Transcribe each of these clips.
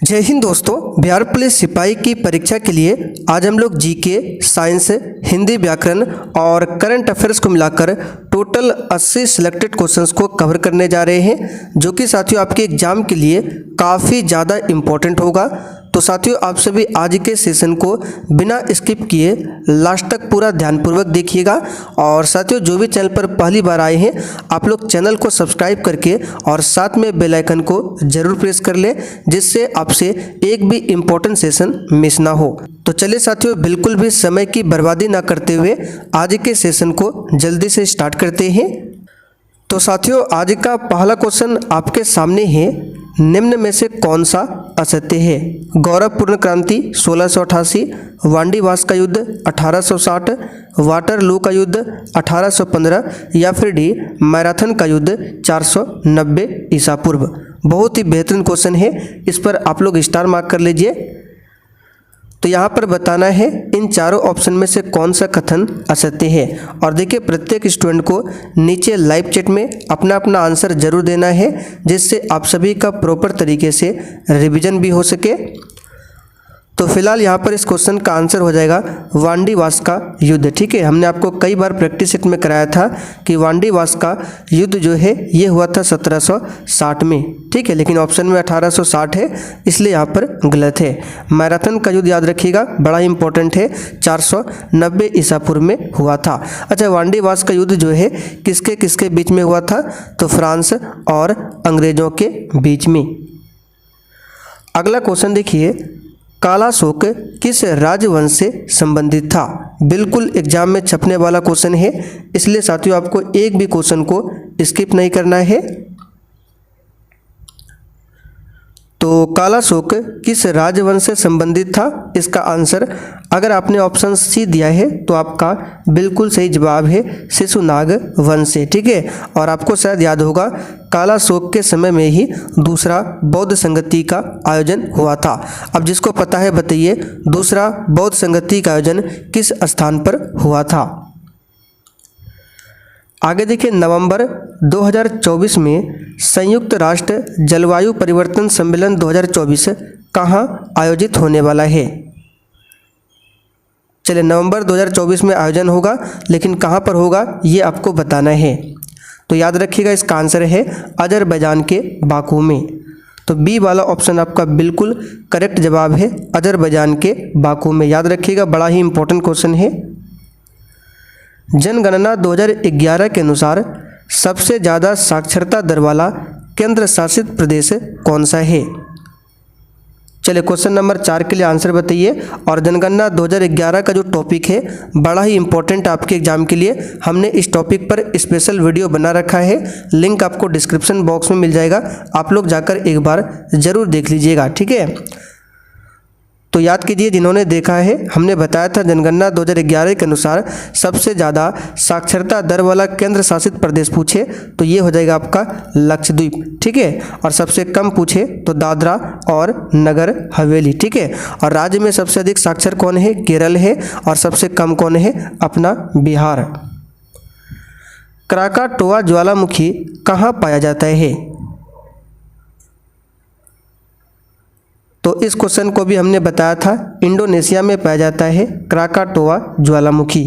जय हिंद दोस्तों। बिहार पुलिस सिपाही की परीक्षा के लिए आज हम लोग जीके, साइंस, हिंदी व्याकरण और करंट अफेयर्स को मिलाकर टोटल 80 सिलेक्टेड क्वेश्चंस को कवर करने जा रहे हैं, जो कि साथियों आपके एग्जाम के लिए काफ़ी ज़्यादा इम्पोर्टेंट होगा। तो साथियों आप सभी आज के सेशन को बिना स्किप किए लास्ट तक पूरा ध्यानपूर्वक देखिएगा। और साथियों जो भी चैनल पर पहली बार आए हैं आप लोग चैनल को सब्सक्राइब करके और साथ में बेल आइकन को जरूर प्रेस कर लें, जिससे आपसे एक भी इम्पोर्टेंट सेशन मिस ना हो। तो चलिए साथियों बिल्कुल भी समय की बर्बादी ना करते हुए आज के सेशन को जल्दी से स्टार्ट करते हैं। तो साथियों आज का पहला क्वेश्चन आपके सामने है, निम्न में से कौन सा असत्य है? गौरवपूर्ण क्रांति 1688, वांडीवास का युद्ध 1860, वाटरलू का युद्ध 1815 या फिर डी मैराथन का युद्ध 490 ईसा पूर्व। बहुत ही बेहतरीन क्वेश्चन है, इस पर आप लोग स्टार मार्क कर लीजिए। तो यहाँ पर बताना है इन चारों ऑप्शन में से कौन सा कथन असत्य है। और देखिए प्रत्येक स्टूडेंट को नीचे लाइव चैट में अपना अपना आंसर जरूर देना है, जिससे आप सभी का प्रॉपर तरीके से रिवीजन भी हो सके। तो फिलहाल यहाँ पर इस क्वेश्चन का आंसर हो जाएगा वांडीवास का युद्ध। ठीक है, हमने आपको कई बार प्रैक्टिस सेट में कराया था कि वांडीवास का युद्ध जो है ये हुआ था 1760 में। ठीक है, लेकिन ऑप्शन में 1860 है, इसलिए यहाँ पर गलत है। मैराथन का युद्ध याद रखिएगा, बड़ा ही इंपॉर्टेंट है, 490 ईसा पूर्व में हुआ था। अच्छा, वांडीवास का युद्ध जो है किसके किसके बीच में हुआ था? तो फ्रांस और अंग्रेजों के बीच में। अगला क्वेश्चन देखिए, कालाशोक किस राजवंश से संबंधित था? बिल्कुल एग्जाम में छपने वाला क्वेश्चन है, इसलिए साथियों आपको एक भी क्वेश्चन को स्किप नहीं करना है। तो कालाशोक किस राजवंश से संबंधित था? इसका आंसर अगर आपने ऑप्शन सी दिया है तो आपका बिल्कुल सही जवाब है शिशुनाग वंश से। ठीक है, और आपको शायद याद होगा कालाशोक के समय में ही दूसरा बौद्ध संगति का आयोजन हुआ था। अब जिसको पता है बताइए दूसरा बौद्ध संगति का आयोजन किस स्थान पर हुआ था? आगे देखिए, नवंबर 2024 में संयुक्त राष्ट्र जलवायु परिवर्तन सम्मेलन 2024 कहाँ आयोजित होने वाला है? चलिए, नवंबर 2024 में आयोजन होगा, लेकिन कहाँ पर होगा ये आपको बताना है। तो याद रखिएगा इसका आंसर है अजरबैजान के बाकू में। तो बी वाला ऑप्शन आपका बिल्कुल करेक्ट जवाब है, अजरबैजान के बाकू में। याद रखिएगा, बड़ा ही इंपॉर्टेंट क्वेश्चन है। जनगणना 2011 के अनुसार सबसे ज़्यादा साक्षरता दर वाला केंद्र शासित प्रदेश कौन सा है? चलिए क्वेश्चन नंबर 4 के लिए आंसर बताइए। और जनगणना 2011 का जो टॉपिक है बड़ा ही इंपॉर्टेंट आपके एग्जाम के लिए, हमने इस टॉपिक पर स्पेशल वीडियो बना रखा है, लिंक आपको डिस्क्रिप्शन बॉक्स में मिल जाएगा, आप लोग जाकर एक बार ज़रूर देख लीजिएगा। ठीक है, तो याद कीजिए जिन्होंने देखा है, हमने बताया था जनगणना 2011 के अनुसार सबसे ज़्यादा साक्षरता दर वाला केंद्र शासित प्रदेश पूछे तो ये हो जाएगा आपका लक्षद्वीप। ठीक है, और सबसे कम पूछे तो दादरा और नगर हवेली। ठीक है, और राज्य में सबसे अधिक साक्षर कौन है? केरल है, और सबसे कम कौन है? अपना बिहार। क्राकाटोआ ज्वालामुखी कहाँ पाया जाता है? तो इस क्वेश्चन को भी हमने बताया था, इंडोनेशिया में पाया जाता है क्राकाटोआ ज्वालामुखी।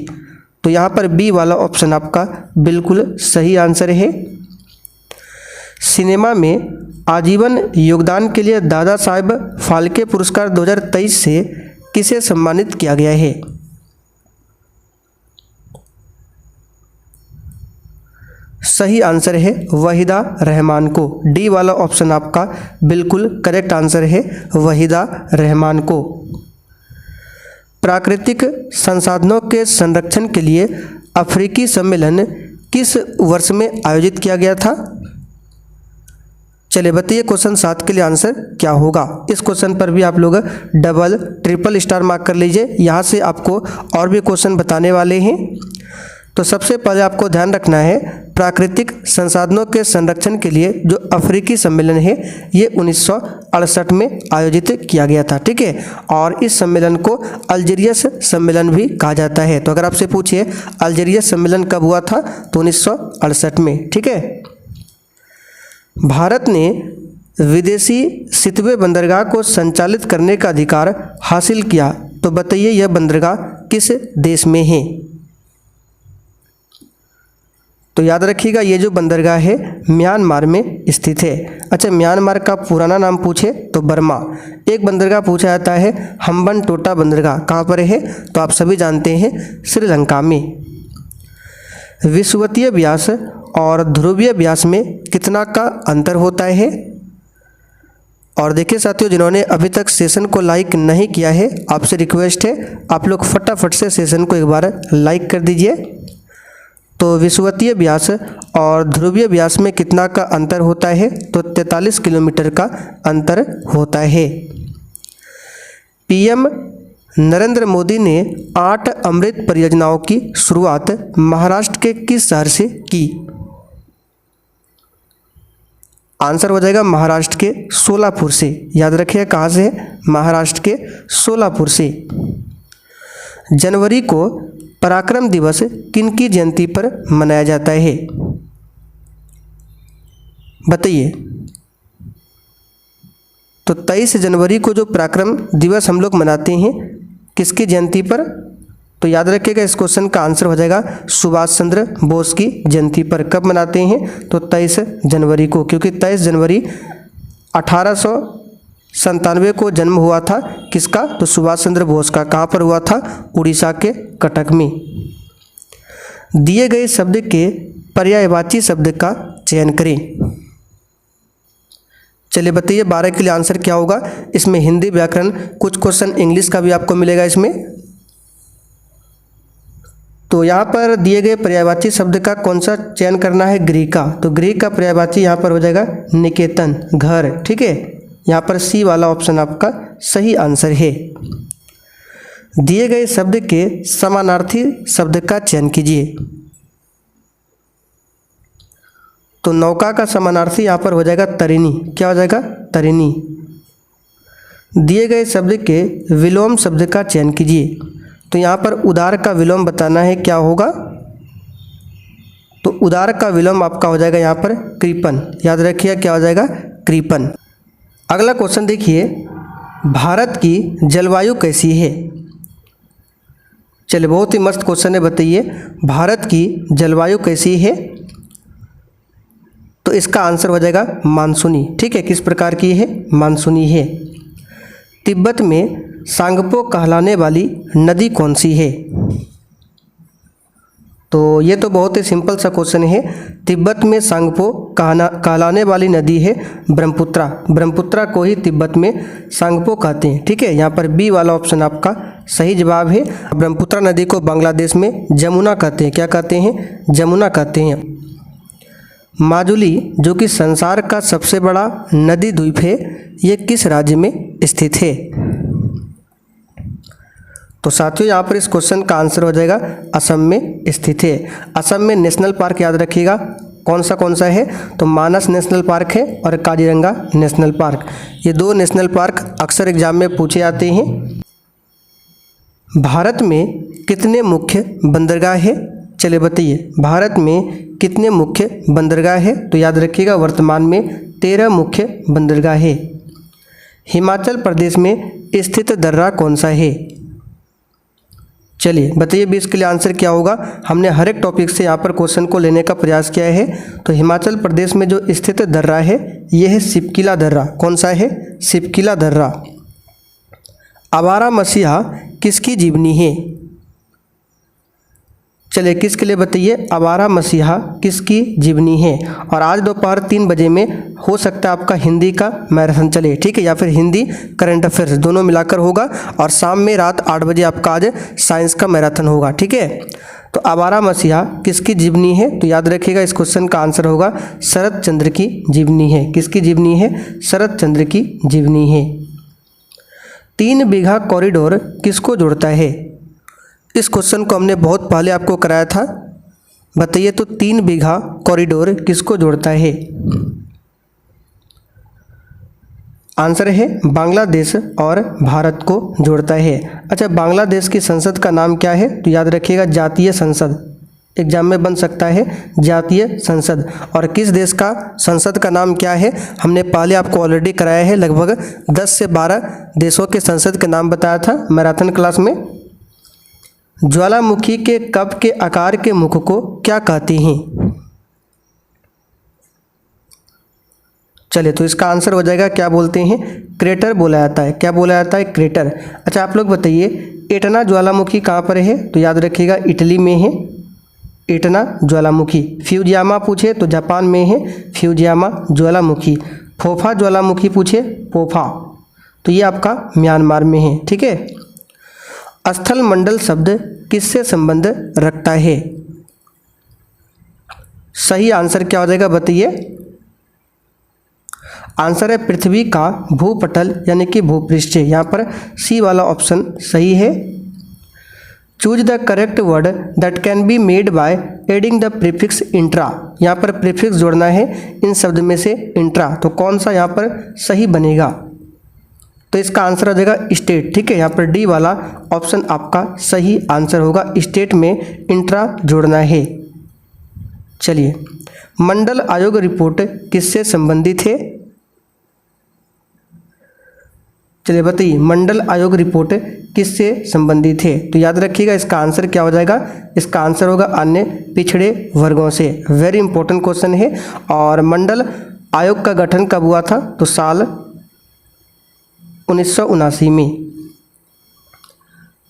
तो यहाँ पर बी वाला ऑप्शन आपका बिल्कुल सही आंसर है। सिनेमा में आजीवन योगदान के लिए दादा साहब फाल्के पुरस्कार 2023 से किसे सम्मानित किया गया है? सही आंसर है वहीदा रहमान को। डी वाला ऑप्शन आपका बिल्कुल करेक्ट आंसर है, वहीदा रहमान को। प्राकृतिक संसाधनों के संरक्षण के लिए अफ्रीकी सम्मेलन किस वर्ष में आयोजित किया गया था? चलिए बताइए क्वेश्चन 7 के लिए आंसर क्या होगा? इस क्वेश्चन पर भी आप लोग डबल ट्रिपल स्टार मार्क कर लीजिए, यहाँ से आपको और भी क्वेश्चन बताने वाले हैं। तो सबसे पहले आपको ध्यान रखना है प्राकृतिक संसाधनों के संरक्षण के लिए जो अफ्रीकी सम्मेलन है ये 1968 में आयोजित किया गया था। ठीक है, और इस सम्मेलन को अल्जीरियस सम्मेलन भी कहा जाता है। तो अगर आपसे पूछिए अल्जीरियस सम्मेलन कब हुआ था तो 1968 में। ठीक है, भारत ने विदेशी सितवे बंदरगाह को संचालित करने का अधिकार हासिल किया? तो बताइए यह बंदरगाह किस देश में है? तो याद रखिएगा ये जो बंदरगाह है म्यांमार में स्थित है। अच्छा, म्यांमार का पुराना नाम पूछे तो बर्मा। एक बंदरगाह पूछा जाता है हम्बनटोटा बंदरगाह, कहाँ पर है? तो आप सभी जानते हैं श्रीलंका में। विषुवतीय व्यास और ध्रुवीय व्यास में कितना का अंतर होता है? और देखिए साथियों, जिन्होंने अभी तक सेशन को लाइक नहीं किया है, आपसे रिक्वेस्ट है आप लोग फटाफट से सेशन को एक बार लाइक कर दीजिए। तो विषुवतीय व्यास और ध्रुवीय व्यास में कितना का अंतर होता है? तो 43 किलोमीटर का अंतर होता है। पीएम नरेंद्र मोदी ने 8 अमृत परियोजनाओं की शुरुआत महाराष्ट्र के किस शहर से की? आंसर हो जाएगा महाराष्ट्र के सोलापुर से। याद रखिए कहाँ से है? महाराष्ट्र के सोलापुर से। जनवरी को पराक्रम दिवस किनकी जयंती पर मनाया जाता है? बताइए। तो 23 जनवरी को जो पराक्रम दिवस हम लोग मनाते हैं किसकी जयंती पर? तो याद रखिएगा इस क्वेश्चन का आंसर हो जाएगा सुभाष चंद्र बोस की जयंती पर। कब मनाते हैं? तो 23 जनवरी को, क्योंकि 23 जनवरी 1897 को जन्म हुआ था किसका? तो सुभाष चंद्र बोस का। कहाँ पर हुआ था? उड़ीसा के कटक में। दिए गए शब्द के पर्यायवाची शब्द का चयन करें। चलिए बताइए 12 के लिए आंसर क्या होगा? इसमें हिंदी व्याकरण, कुछ क्वेश्चन इंग्लिश का भी आपको मिलेगा इसमें। तो यहाँ पर दिए गए पर्यायवाची शब्द का कौन सा चयन करना है? गृह का। तो गृह का पर्यायवाची यहाँ पर हो जाएगा निकेतन, घर। ठीक है, यहाँ पर सी वाला ऑप्शन आपका सही आंसर है। दिए गए शब्द के समानार्थी शब्द का चयन कीजिए। तो नौका का समानार्थी यहाँ पर हो जाएगा तरिणी। क्या हो जाएगा? तरिणी। दिए गए शब्द के विलोम शब्द का चयन कीजिए। तो यहाँ पर उदार का विलोम बताना है, क्या होगा? तो उदार का विलोम आपका हो जाएगा यहाँ पर कृपन। याद रखिए क्या हो जाएगा? कृपन। अगला क्वेश्चन देखिए, भारत की जलवायु कैसी है? चलिए बहुत ही मस्त क्वेश्चन है, बताइए भारत की जलवायु कैसी है? तो इसका आंसर हो जाएगा मानसूनी। ठीक है, किस प्रकार की है? मानसूनी है। तिब्बत में सांगपो कहलाने वाली नदी कौन सी है? तो ये तो बहुत ही सिंपल सा क्वेश्चन है। तिब्बत में सांगपो कहलाने वाली नदी है ब्रह्मपुत्रा। ब्रह्मपुत्रा को ही तिब्बत में सांगपो कहते हैं। ठीक है, यहाँ पर बी वाला ऑप्शन आपका सही जवाब है। ब्रह्मपुत्रा नदी को बांग्लादेश में जमुना कहते हैं। क्या कहते हैं? जमुना कहते हैं। माजुली जो कि संसार का सबसे बड़ा नदी द्वीप है, ये किस राज्य में स्थित है? तो साथियों यहाँ पर इस क्वेश्चन का आंसर हो जाएगा असम में स्थित है। असम में नेशनल पार्क याद रखिएगा कौन सा है? तो मानस नेशनल पार्क है और काजीरंगा नेशनल पार्क। ये 2 नेशनल पार्क अक्सर एग्जाम में पूछे जाते हैं। भारत में कितने मुख्य बंदरगाह है? चलिए बताइए भारत में कितने मुख्य बंदरगाह है? तो याद रखिएगा वर्तमान में 13 मुख्य बंदरगाह है। हिमाचल प्रदेश में स्थित दर्रा कौन सा है? चलिए बताइए 20 के लिए आंसर क्या होगा? हमने हर एक टॉपिक से यहाँ पर क्वेश्चन को लेने का प्रयास किया है। तो हिमाचल प्रदेश में जो स्थित दर्रा है ये है सिपकिला दर्रा। कौन सा है? सिपकिला दर्रा। आवारा मसीहा किसकी जीवनी है? चलिए किसके लिए बताइए? आवारा मसीहा किसकी जीवनी है? और आज दोपहर 3 बजे में हो सकता है आपका हिंदी का मैराथन चले। ठीक है, या फिर हिंदी करंट अफेयर्स दोनों मिलाकर होगा। और शाम में रात 8 बजे आपका आज साइंस का मैराथन होगा। ठीक है, तो आवारा मसीहा किसकी जीवनी है? तो याद रखिएगा इस क्वेश्चन का आंसर होगा शरत चंद्र की जीवनी है। किसकी जीवनी है? शरत चंद्र की जीवनी है। 3 बीघा कॉरिडोर किसको जोड़ता है? इस क्वेश्चन को हमने बहुत पहले आपको कराया था। बताइए तो 3 बीघा कॉरिडोर किसको जोड़ता है? आंसर है बांग्लादेश और भारत को जोड़ता है। अच्छा, बांग्लादेश की संसद का नाम क्या है? तो याद रखिएगा जातीय संसद। एग्जाम में बन सकता है, जातीय संसद। और किस देश का संसद का नाम क्या है, हमने पहले आपको ऑलरेडी कराया है, लगभग 10 से 12 देशों के संसद के नाम बताया था मैराथन क्लास में। ज्वालामुखी के कप के आकार के मुख को क्या कहते हैं? चलिए, तो इसका आंसर हो जाएगा, क्या बोलते हैं, क्रेटर बोला जाता है। क्या बोला जाता है? क्रेटर। अच्छा, आप लोग बताइए एटना ज्वालामुखी कहाँ पर है? तो याद रखिएगा इटली में है एटना ज्वालामुखी। फ्यूजियामा पूछे तो जापान में है फ्यूजियामा ज्वालामुखी। फोफा ज्वालामुखी पूछे, फोफा, तो ये आपका म्यांमार में है। ठीक है। स्थल मंडल शब्द किससे संबंध रखता है? सही आंसर क्या हो जाएगा बताइए? आंसर है पृथ्वी का भूपटल यानी कि भूपृष्ठ। यहाँ पर सी वाला ऑप्शन सही है। Choose the correct word that can be made by adding the prefix intra. यहाँ पर प्रीफिक्स जोड़ना है इन शब्द में से इंट्रा, तो कौन सा यहाँ पर सही बनेगा? तो इसका आंसर हो जाएगा स्टेट। ठीक है, यहाँ पर डी वाला ऑप्शन आपका सही आंसर होगा, स्टेट में इंट्रा जोड़ना है। चलिए, मंडल आयोग रिपोर्ट किससे संबंधित है? चलिए बताइए, मंडल आयोग रिपोर्ट किससे संबंधित है? तो याद रखिएगा इसका आंसर क्या हो जाएगा? इसका आंसर होगा अन्य पिछड़े वर्गों से। वेरी इंपॉर्टेंट क्वेश्चन है। और मंडल आयोग का गठन कब हुआ था? तो साल 1979 में।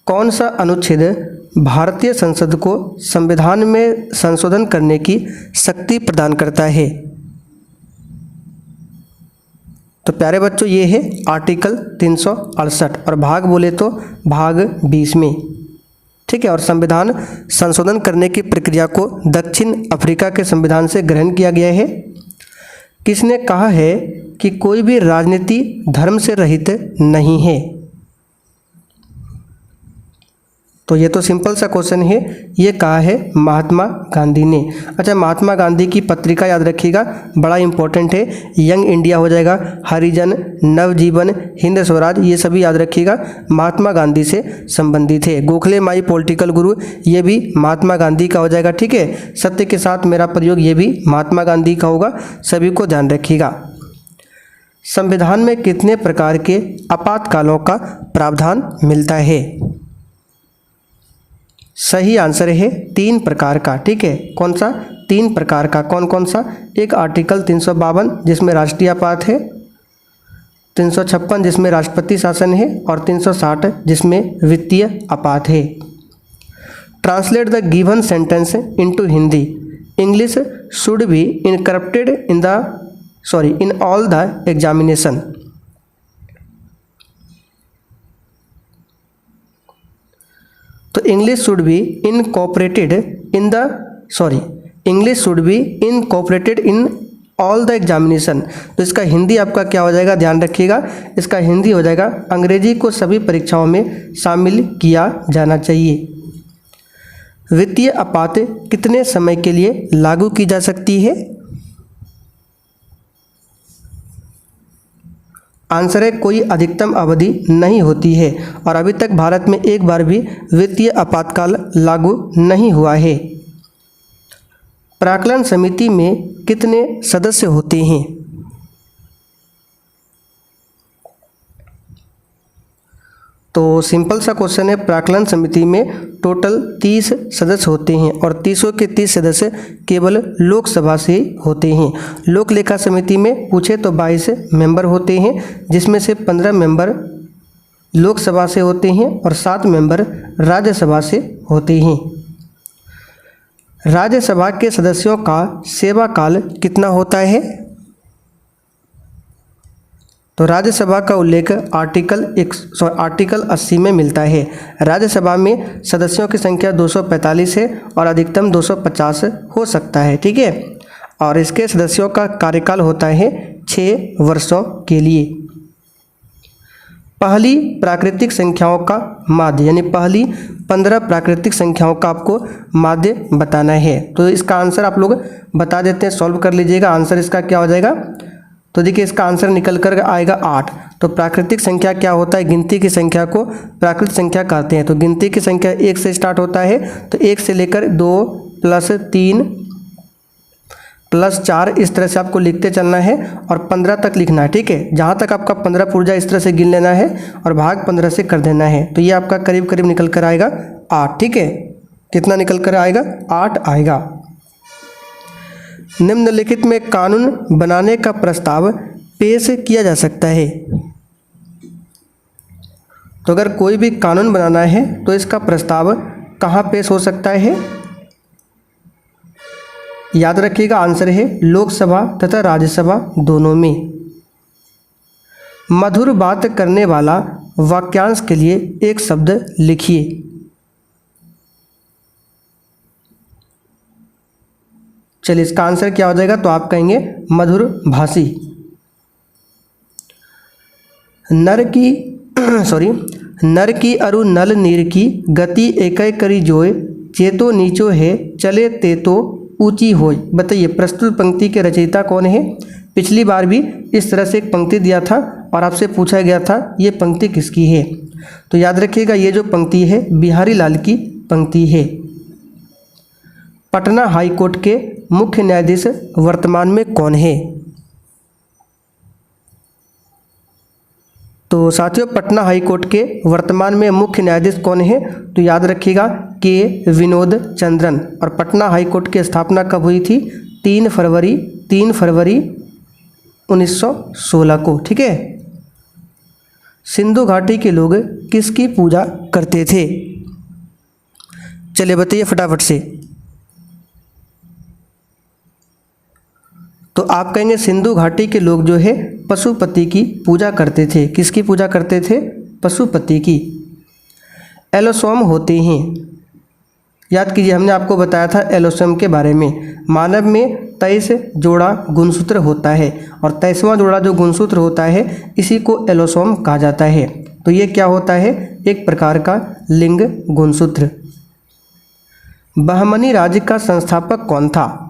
कौन सा अनुच्छेद भारतीय संसद को संविधान में संशोधन करने की शक्ति प्रदान करता है? तो प्यारे बच्चों, ये है आर्टिकल 368 और भाग बोले तो भाग 20 में। ठीक है। और संविधान संशोधन करने की प्रक्रिया को दक्षिण अफ्रीका के संविधान से ग्रहण किया गया है। किसने कहा है कि कोई भी राजनीति धर्म से रहित नहीं है? तो ये तो सिंपल सा क्वेश्चन है, ये कहा है महात्मा गांधी ने। अच्छा, महात्मा गांधी की पत्रिका याद रखिएगा, बड़ा इंपॉर्टेंट है। यंग इंडिया हो जाएगा, हरिजन, नवजीवन, हिंद स्वराज, ये सभी याद रखिएगा, महात्मा गांधी से संबंधित है। गोखले माई पॉलिटिकल गुरु, ये भी महात्मा गांधी का हो जाएगा। ठीक है। सत्य के साथ मेरा प्रयोग, ये भी महात्मा गांधी का होगा, सभी को ध्यान रखिएगा। संविधान में कितने प्रकार के आपातकालों का प्रावधान मिलता है? सही आंसर है 3 प्रकार का। ठीक है। कौन सा? 3 प्रकार का। कौन कौन सा? एक आर्टिकल 352 जिसमें राष्ट्रीय आपात है, 356 जिसमें राष्ट्रपति शासन है, और 360 जिसमें वित्तीय आपात है। Translate the given sentence into Hindi. English should be incorporated in all the examination. तो English should be incorporated in all the examination. तो इसका हिंदी आपका क्या हो जाएगा? ध्यान रखिएगा, इसका हिंदी हो जाएगा अंग्रेजी को सभी परीक्षाओं में शामिल किया जाना चाहिए। वित्तीय आपात कितने समय के लिए लागू की जा सकती है? आंसर है कोई अधिकतम अवधि नहीं होती है, और अभी तक भारत में एक बार भी वित्तीय आपातकाल लागू नहीं हुआ है। प्राक्कलन समिति में कितने सदस्य होते हैं? तो सिंपल सा क्वेश्चन है, प्राक्कलन समिति में टोटल 30 सदस्य होते हैं, और 30 के 30 सदस्य केवल लोकसभा से होते हैं। लोक लेखा समिति में पूछे तो 22 मेंबर होते हैं, जिसमें से 15 मेंबर लोकसभा से होते हैं और 7 मेंबर राज्यसभा से होते हैं। राज्यसभा के सदस्यों का सेवा काल कितना होता है? तो राज्यसभा का उल्लेख आर्टिकल 80 में मिलता है। राज्यसभा में सदस्यों की संख्या 245 है और अधिकतम 250 हो सकता है। ठीक है। और इसके सदस्यों का कार्यकाल होता है 6 वर्षों के लिए। पहली प्राकृतिक संख्याओं का माध्य, यानी पहली 15 प्राकृतिक संख्याओं का आपको माध्य बताना है। तो इसका आंसर आप लोग बता देते हैं, सॉल्व कर लीजिएगा। आंसर इसका क्या हो जाएगा? तो देखिए, इसका आंसर निकल कर आएगा 8। तो प्राकृतिक संख्या क्या होता है? गिनती की संख्या को प्राकृतिक संख्या कहते हैं। तो गिनती की संख्या 1 से स्टार्ट होता है, तो 1 से लेकर 2, प्लस 3 प्लस 4 इस तरह से आपको लिखते चलना है और 15 तक लिखना है। ठीक है, जहाँ तक आपका 15 पुर्जा इस तरह से गिन लेना है और भाग 15 से कर देना है। तो ये आपका करीब करीब निकल कर आएगा 8। ठीक है, कितना निकल कर आएगा? 8 आएगा। निम्नलिखित में कानून बनाने का प्रस्ताव पेश किया जा सकता है। तो अगर कोई भी कानून बनाना है तो इसका प्रस्ताव कहाँ पेश हो सकता है? याद रखिएगा, आंसर है लोकसभा तथा राज्यसभा दोनों में। मधुर बात करने वाला वाक्यांश के लिए एक शब्द लिखिए। चलिए, इसका आंसर क्या हो जाएगा? तो आप कहेंगे मधुर भाषी। नर की अरु नल नीर की गति एकै करी जोय, चेतो नीचो है चले ते तो ऊंची होय। बताइए, प्रस्तुत पंक्ति के रचयिता कौन है? पिछली बार भी इस तरह से एक पंक्ति दिया था और आपसे पूछा गया था ये पंक्ति किसकी है। तो याद रखिएगा, ये जो पंक्ति है बिहारी लाल की पंक्ति है। पटना हाई कोर्ट के मुख्य न्यायाधीश वर्तमान में कौन है? तो साथियों, पटना हाई कोर्ट के वर्तमान में मुख्य न्यायाधीश कौन है? तो याद रखिएगा के विनोद चंद्रन। और पटना हाई कोर्ट की स्थापना कब हुई थी? 3 फरवरी 1916 को। ठीक है। सिंधु घाटी के लोग किसकी पूजा करते थे? चलिए बताइए फटाफट से। तो आप कहेंगे सिंधु घाटी के लोग जो है पशुपति की पूजा करते थे। किसकी पूजा करते थे? पशुपति की। एलोसोम होते हैं, याद कीजिए, हमने आपको बताया था एलोसोम के बारे में। मानव में 23 जोड़ा गुणसूत्र होता है और 23वां जोड़ा जो गुणसूत्र होता है इसी को एलोसोम कहा जाता है। तो ये क्या होता है? एक प्रकार का लिंग गुणसूत्र। बहमनी राज्य का संस्थापक कौन था?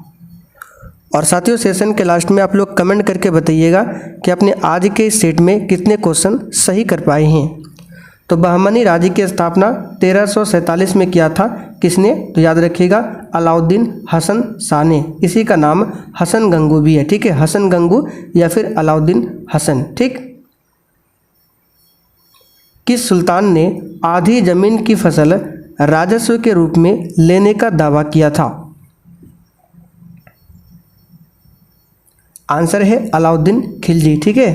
और साथियों, सेशन के लास्ट में आप लोग कमेंट करके बताइएगा कि आपने आज के सेट में कितने क्वेश्चन सही कर पाए हैं। तो बहमनी राज्य की स्थापना 1347 में किया था। किसने? तो याद रखिएगा अलाउद्दीन हसन शाह ने। इसी का नाम हसन गंगू भी है। ठीक है, हसन गंगू या फिर अलाउद्दीन हसन। ठीक। किस सुल्तान ने आधी जमीन की फसल राजस्व के रूप में लेने का दावा किया था? आंसर है अलाउद्दीन खिलजी। ठीक है।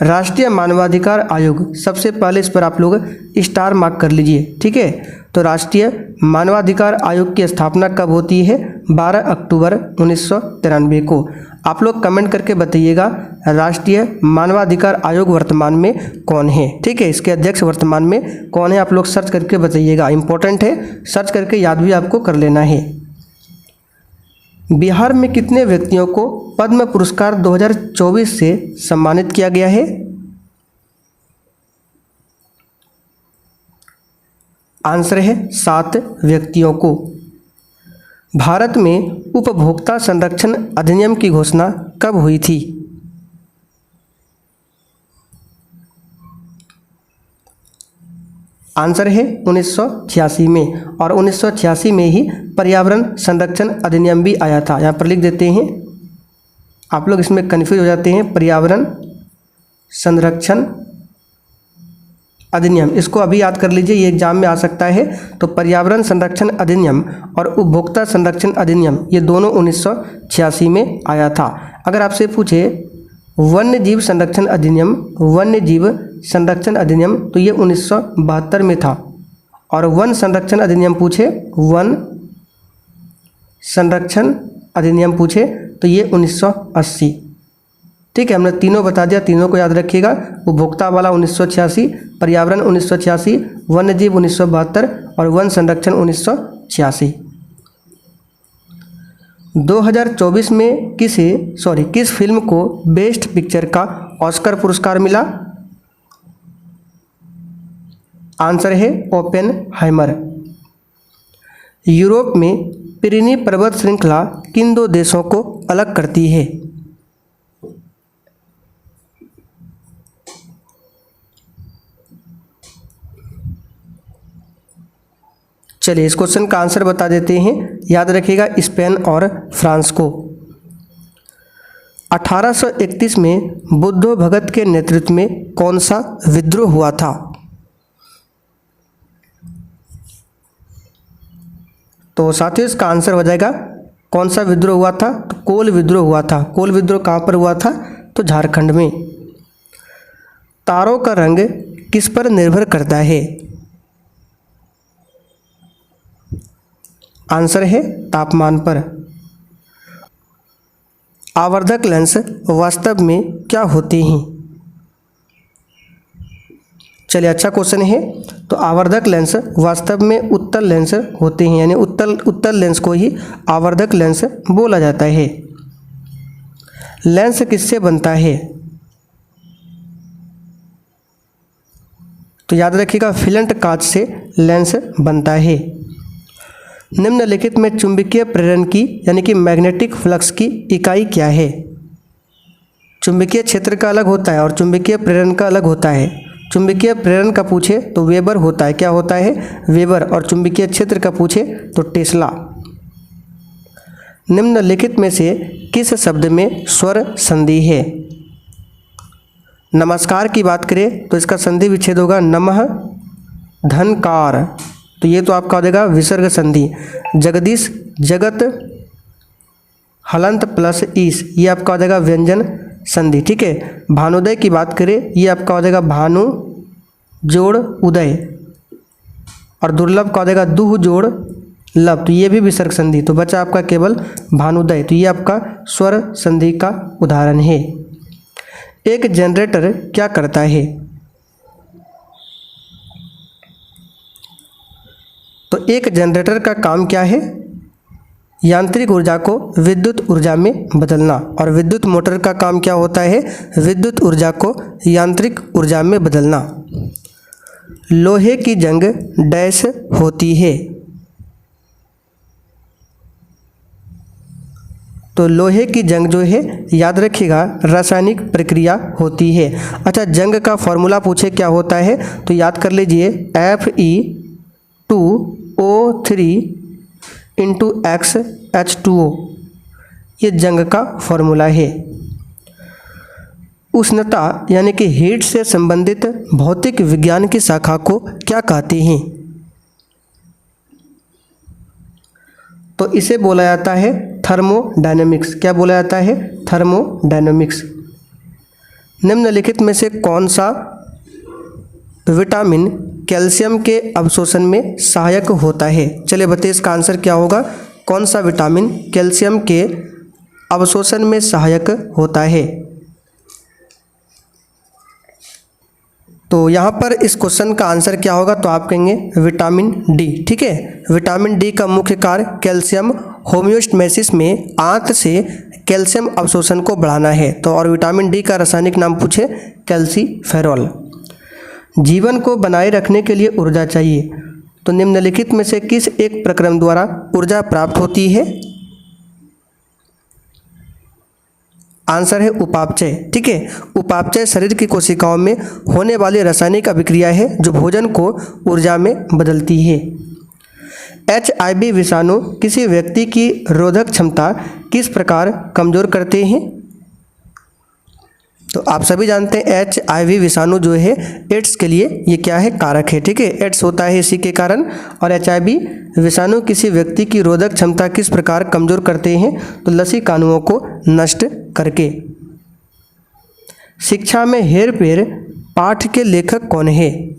राष्ट्रीय मानवाधिकार आयोग, सबसे पहले इस पर आप लोग स्टार मार्क कर लीजिए। ठीक है। तो राष्ट्रीय मानवाधिकार आयोग की स्थापना कब होती है? 12 अक्टूबर 1993 को। आप लोग कमेंट करके बताइएगा राष्ट्रीय मानवाधिकार आयोग वर्तमान में कौन है। ठीक है, इसके अध्यक्ष वर्तमान में कौन है? आप लोग सर्च करके बताइएगा, इंपॉर्टेंट है, सर्च करके याद भी आपको कर लेना है। बिहार में कितने व्यक्तियों को पद्म पुरस्कार 2024 से सम्मानित किया गया है? आंसर है 7 व्यक्तियों को। भारत में उपभोक्ता संरक्षण अधिनियम की घोषणा कब हुई थी? आंसर है 1986 में। और 1986 में ही पर्यावरण संरक्षण अधिनियम भी आया था। यहाँ पर लिख देते हैं, आप लोग इसमें कन्फ्यूज हो जाते हैं। पर्यावरण संरक्षण अधिनियम, इसको अभी याद कर लीजिए, ये एग्जाम में आ सकता है। तो पर्यावरण संरक्षण अधिनियम और उपभोक्ता संरक्षण अधिनियम ये दोनों 1986 में आया था। अगर आपसे पूछे वन्य जीव संरक्षण अधिनियम, वन्य जीव संरक्षण अधिनियम, तो ये 1972 में था। और वन संरक्षण अधिनियम पूछे, वन संरक्षण अधिनियम पूछे, तो ये 1980। ठीक है, हमने तीनों बता दिया, तीनों को याद रखिएगा। उपभोक्ता वाला 1986, पर्यावरण 1986, वन्य जीव 1972 और वन संरक्षण 1986। 2024 में किस फिल्म को बेस्ट पिक्चर का ऑस्कर पुरस्कार मिला? आंसर है ओपेनहाइमर। यूरोप में पिरेनी पर्वत श्रृंखला किन 2 देशों को अलग करती है? चलिए इस क्वेश्चन का आंसर बता देते हैं। याद रखिएगा स्पेन और फ्रांस को। 1831 में बुद्धो भगत के नेतृत्व में कौन सा विद्रोह हुआ था? तो साथियों इसका आंसर हो जाएगा कौन सा विद्रोह हुआ था? तो कोल विद्रोह हुआ था। कोल विद्रोह कहाँ पर हुआ था? तो झारखंड में। तारों का रंग किस पर निर्भर करता है? आंसर है तापमान पर। आवर्धक लेंस वास्तव में क्या होते हैं? चलिए अच्छा क्वेश्चन है। तो आवर्धक लेंस वास्तव में उत्तल लेंस होते हैं, यानी उत्तल लेंस को ही आवर्धक लेंस बोला जाता है। लेंस किससे बनता है? तो याद रखिएगा फिलेंट कांच से लेंस बनता है। निम्नलिखित में चुंबकीय प्रेरण की यानी कि मैग्नेटिक फ्लक्स की इकाई क्या है? चुंबकीय क्षेत्र का अलग होता है और चुंबकीय प्रेरण का अलग होता है। चुंबकीय प्रेरण का पूछे तो वेबर होता है। क्या होता है? वेबर। और चुंबकीय क्षेत्र का पूछे तो टेस्ला। निम्नलिखित में से किस शब्द में स्वर संधि है? नमस्कार की बात करें तो इसका संधि विच्छेद होगा नमः धनकार, तो ये तो आपका हो जाएगा विसर्ग संधि। जगदीश जगत हलंत प्लस ईस, ये आपका हो जाएगा व्यंजन संधि। ठीक है। भानुदय की बात करें, ये आपका हो जाएगा भानु जोड़ उदय, और दुर्लभ का हो जाएगा दुह जोड़ लब, तो ये भी विसर्ग संधि। तो बचा आपका केवल भानुदय, तो ये आपका स्वर संधि का उदाहरण है। एक जनरेटर क्या करता है? तो एक जनरेटर का काम क्या है? यांत्रिक ऊर्जा को विद्युत ऊर्जा में बदलना। और विद्युत मोटर का काम क्या होता है? विद्युत ऊर्जा को यांत्रिक ऊर्जा में बदलना। लोहे की जंग डैश होती है? तो लोहे की जंग जो है याद रखिएगा रासायनिक प्रक्रिया होती है। अच्छा जंग का फॉर्मूला पूछे क्या होता है? तो याद कर लीजिए Fe2O3 इंटू XH2O, ये जंग का फॉर्मूला है। उष्णता यानी कि हीट से संबंधित भौतिक विज्ञान की शाखा को क्या कहते हैं? तो इसे बोला जाता है थर्मोडायनेमिक्स। क्या बोला जाता है? थर्मोडायनेमिक्स। निम्नलिखित में से कौन सा विटामिन कैल्शियम के अवशोषण में सहायक होता है? चलिए बताइए इसका आंसर क्या होगा। कौन सा विटामिन कैल्शियम के अवशोषण में सहायक होता है? तो यहाँ पर इस क्वेश्चन का आंसर क्या होगा? तो आप कहेंगे विटामिन डी। ठीक है। विटामिन डी का मुख्य कार्य कैल्शियम होम्योस्टेसिस में आंत से कैल्शियम अवशोषण को बढ़ाना है। तो और विटामिन डी का रासायनिक नाम पूछे कैल्सीफेरॉल। जीवन को बनाए रखने के लिए ऊर्जा चाहिए, तो निम्नलिखित में से किस एक प्रक्रम द्वारा ऊर्जा प्राप्त होती है? आंसर है उपापचय। ठीक है। उपापचय शरीर की कोशिकाओं में होने वाली रासायनिक अभिक्रिया है जो भोजन को ऊर्जा में बदलती है। HIV विषाणु किसी व्यक्ति की रोधक क्षमता किस प्रकार कमजोर करते हैं? तो आप सभी जानते हैं HIV विषाणु जो है एड्स के लिए ये क्या है? कारक है। ठीक है। एड्स होता है इसी के कारण। और HIV विषाणु किसी व्यक्ति की रोधक क्षमता किस प्रकार कमजोर करते हैं? तो लसिका अणुओं को नष्ट करके। शिक्षा में हेरफेर पाठ के लेखक कौन है?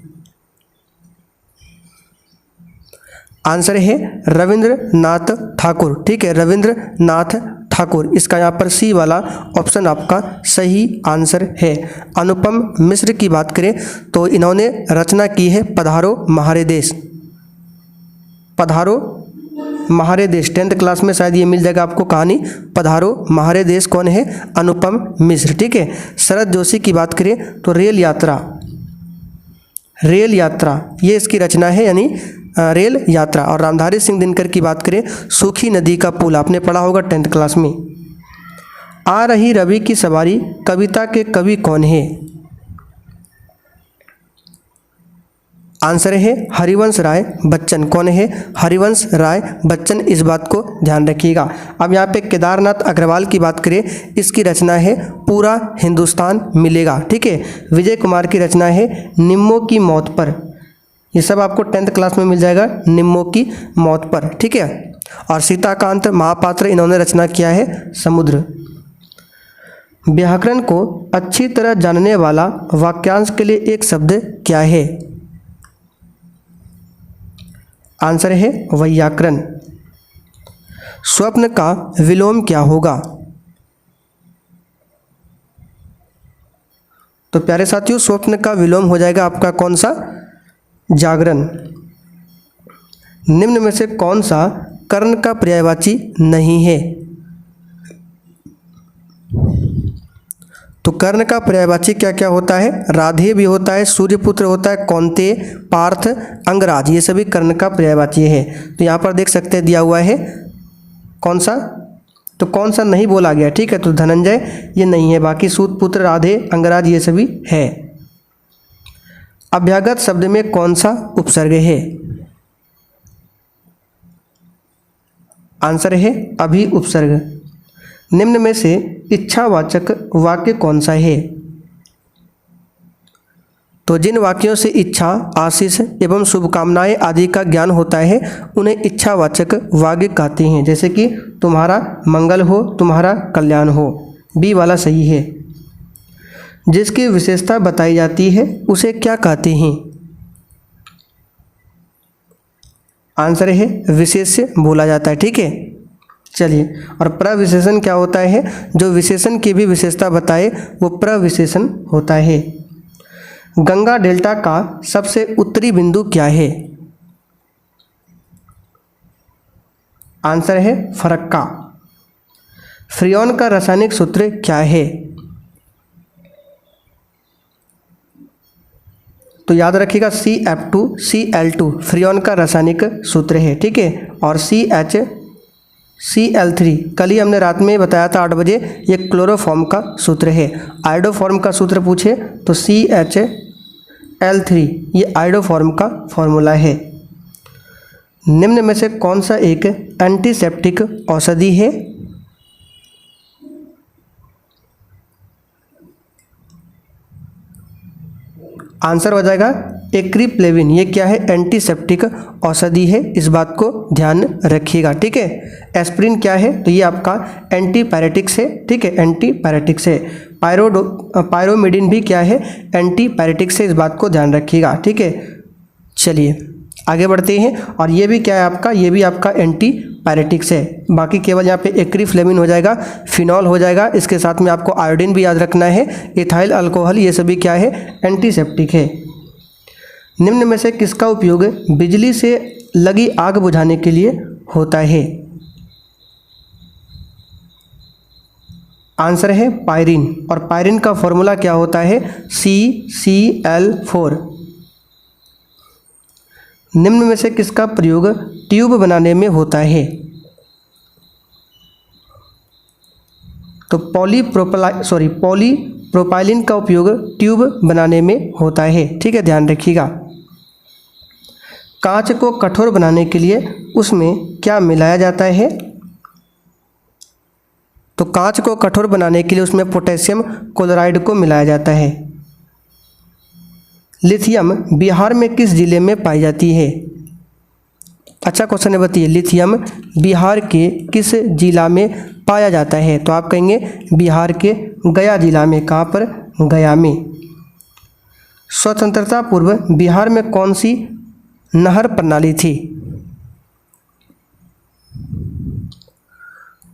आंसर है रविंद्रनाथ ठाकुर। ठीक है। रविंद्रनाथ ठाकुर, इसका यहाँ पर सी वाला ऑप्शन आपका सही आंसर है। अनुपम मिश्र की बात करें तो इन्होंने रचना की है पधारो म्हारे देश। पधारो म्हारे देश 10th क्लास में शायद ये मिल जाएगा आपको कहानी। पधारो म्हारे देश कौन है? अनुपम मिश्र। ठीक है। शरद जोशी की बात करें तो रेल यात्रा, रेल यात्रा ये इसकी रचना है, यानी रेल यात्रा। और रामधारी सिंह दिनकर की बात करें सूखी नदी का पुल, आपने पढ़ा होगा 10th क्लास में। आ रही रवि की सवारी कविता के कवि कौन है? आंसर है हरिवंश राय बच्चन। कौन है? हरिवंश राय बच्चन, इस बात को ध्यान रखिएगा। अब यहाँ पे केदारनाथ अग्रवाल की बात करें, इसकी रचना है पूरा हिंदुस्तान मिलेगा। ठीक है। विजय कुमार की रचना है निम्मों की मौत पर। ये सब आपको 10th क्लास में मिल जाएगा, निम्मों की मौत पर। ठीक है। और सीताकांत महापात्र, इन्होंने रचना किया है समुद्र। व्याकरण को अच्छी तरह जानने वाला वाक्यांश के लिए एक शब्द क्या है? आंसर है वैयाकरण। स्वप्न का विलोम क्या होगा? तो प्यारे साथियों, स्वप्न का विलोम हो जाएगा आपका कौन सा? जागरण। निम्न में से कौन सा कर्ण का पर्यायवाची नहीं है? तो कर्ण का पर्यायवाची क्या क्या होता है? राधे भी होता है, सूर्यपुत्र होता है, कौन्तेय, पार्थ, अंगराज, ये सभी कर्ण का पर्यायवाची है। तो यहाँ पर देख सकते हैं दिया हुआ है कौन सा, तो कौन सा नहीं बोला गया। ठीक है। तो धनंजय ये नहीं है, बाकी सूतपुत्र, राधे, अंगराज ये सभी है। अभ्यागत शब्द में कौन सा उपसर्ग है? आंसर है अभी उपसर्ग। निम्न में से इच्छावाचक वाक्य कौन सा है? तो जिन वाक्यों से इच्छा, आशीष एवं शुभकामनाएं आदि का ज्ञान होता है उन्हें इच्छावाचक वाक्य कहते हैं। जैसे कि तुम्हारा मंगल हो, तुम्हारा कल्याण हो, बी वाला सही है। जिसकी विशेषता बताई जाती है उसे क्या कहते हैं? आंसर है विशेष्य बोला जाता है। ठीक है। चलिए, और प्रविशेषण क्या होता है? जो विशेषण की भी विशेषता बताए वो प्रविशेषण होता है। गंगा डेल्टा का सबसे उत्तरी बिंदु क्या है? आंसर है फरक्का। फ्रियोन का रासायनिक सूत्र क्या है? तो याद रखिएगा CF2Cl2 फ्रियोन का रासायनिक सूत्र है। ठीक है। और CHCl3 कल ही हमने रात में बताया था 8 बजे, ये क्लोरोफॉर्म का सूत्र है। आयोडोफॉर्म का सूत्र पूछे तो CHL3 ये आयोडोफॉर्म का फॉर्मूला है। निम्न में से कौन सा एक एंटीसेप्टिक औषधि है? आंसर हो जाएगा एक्रिप्लेविन। ये क्या है? एंटीसेप्टिक औषधि है, इस बात को ध्यान रखिएगा। ठीक है। एस्प्रिन क्या है? तो ये आपका एंटीपायरेटिक्स है। ठीक है, एंटीपायरेटिक्स है। पायरोमिडिन भी क्या है? एंटीपायरेटिक्स है, इस बात को ध्यान रखिएगा। ठीक है। चलिए आगे बढ़ते हैं। और ये भी क्या है आपका? ये भी आपका एंटीपायरेटिक्स है। बाकी केवल यहाँ पे एक्रिफ्लेविन हो जाएगा, फिनॉल हो जाएगा, इसके साथ में आपको आयोडीन भी याद रखना है, इथाइल अल्कोहल, ये सभी क्या है? एंटीसेप्टिक है। निम्न में से किसका उपयोग बिजली से लगी आग बुझाने के लिए होता है? आंसर है पायरीन। और पायरीन का फॉर्मूला क्या होता है? CCl4। निम्न में से किसका प्रयोग ट्यूब बनाने में होता है? तो पॉलीप्रोपाइलिन का उपयोग ट्यूब बनाने में होता है। ठीक है, ध्यान रखिएगा। कांच को कठोर बनाने के लिए उसमें क्या मिलाया जाता है? तो कांच को कठोर बनाने के लिए उसमें पोटेशियम क्लोराइड को मिलाया जाता है। लिथियम बिहार में किस जिले में पाई जाती है? अच्छा क्वेश्चन है, बताइए लिथियम बिहार के किस जिला में पाया जाता है? तो आप कहेंगे बिहार के गया जिला में। कहाँ पर? गया में। स्वतंत्रता पूर्व बिहार में कौन सी नहर प्रणाली थी?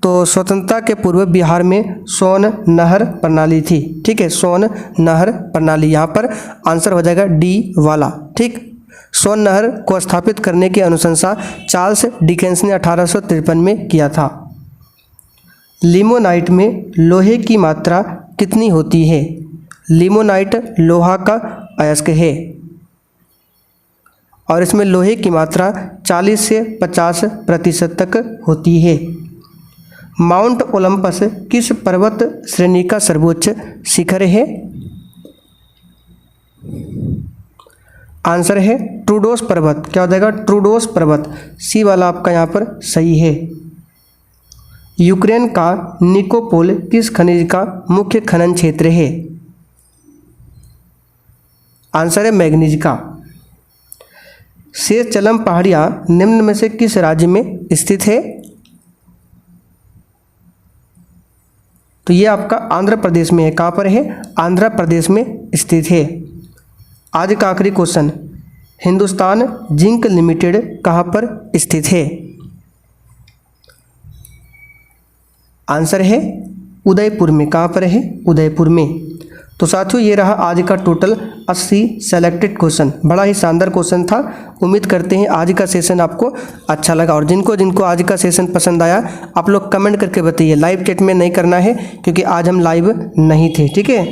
तो स्वतंत्रता के पूर्व बिहार में सोन नहर प्रणाली थी। ठीक है, सोन नहर प्रणाली, यहाँ पर आंसर हो जाएगा डी वाला। ठीक, सोन नहर को स्थापित करने की अनुशंसा चार्ल्स डिकेंस ने 1853 में किया था। लिमोनाइट में लोहे की मात्रा कितनी होती है? लिमोनाइट लोहा का अयस्क है और इसमें लोहे की मात्रा 40 से 50% तक होती है। माउंट ओलंपस किस पर्वत श्रेणी का सर्वोच्च शिखर है? आंसर है ट्रूडोस पर्वत, क्या हो जाएगा ट्रूडोस पर्वत, सी वाला आपका यहाँ पर सही है। यूक्रेन का निकोपोल किस खनिज का मुख्य खनन क्षेत्र है? आंसर है मैग्नीज का। सेचलम पहाड़ियाँ निम्न में से किस राज्य में स्थित है? तो ये आपका आंध्र प्रदेश में है। कहाँ पर है? आंध्र प्रदेश में स्थित है। आज का आखिरी क्वेश्चन, हिंदुस्तान जिंक लिमिटेड कहाँ पर स्थित है? आंसर है उदयपुर में। कहाँ पर है? उदयपुर में। तो साथियों ये रहा आज का टोटल 80 सेलेक्टेड क्वेश्चन। बड़ा ही शानदार क्वेश्चन था। उम्मीद करते हैं आज का सेशन आपको अच्छा लगा, और जिनको जिनको आज का सेशन पसंद आया आप लोग कमेंट करके बताइए। लाइव चैट में नहीं करना है क्योंकि आज हम लाइव नहीं थे, ठीक है।